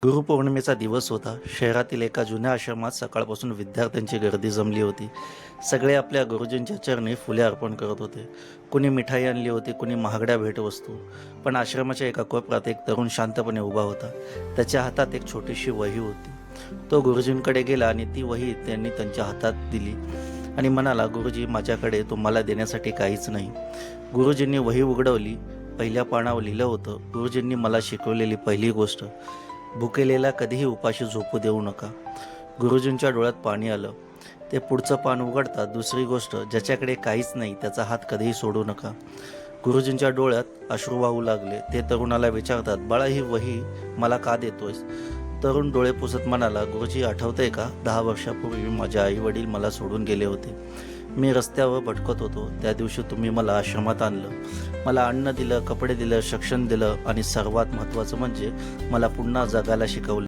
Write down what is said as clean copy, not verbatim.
गुरुपौर्णिमेचा दिवस होता. शहरातील एका जुन्या आश्रमात सकाळपासून विद्यार्थ्यांची गर्दी जमली होती. सगळे आपल्या गुरुजींच्या चरणी फुले अर्पण करत होते. कुणी मिठाई आणली होती, कुणी महागड्या भेटवस्तू. पण आश्रमाच्या एका कोपऱ्यात एक तरुण शांतपणे उभा होता. त्याच्या हातात एक छोटीशी वही होती. तो गुरुजींकडे गेला आणि ती वही त्यांनी त्यांच्या हातात दिली आणि म्हणाला, "गुरुजी, माझ्याकडे तुम्हाला देण्यासाठी काहीच नाही." गुरुजींनी वही उघडवली. पहिल्या पानावर लिहिलं होतं, "गुरुजींनी मला शिकवलेली पहिली गोष्ट, भुकेलेला कधीही उपाशी झोपू देऊ नका." गुरुजींच्या डोळ्यात पाणी आलं. ते पुढचं पान उघडतात, दुसरी गोष्ट, ज्याच्याकडे काहीच नाही त्याचा हात कधीही सोडू नका. गुरुजींच्या डोळ्यात अश्रू वाहू लागले. ते तरुणाला विचारतात, "बाळा, ही वही मला का देतोयस?" तरुण डोळे पुसत म्हणाला, "गुरुजी, आठवतंय का, 10 वर्षापूर्वी माझे आई वडील मला सोडून गेले होते. मी रस्त्यावर भटकत होतो. त्या दिवशी तुम्ही मला आश्रमात आणलं. मला अन्न दिलं, कपडे दिलं, शिक्षण दिलं आणि सर्वात महत्त्वाचं म्हणजे मला पुन्हा जगायला शिकवलं."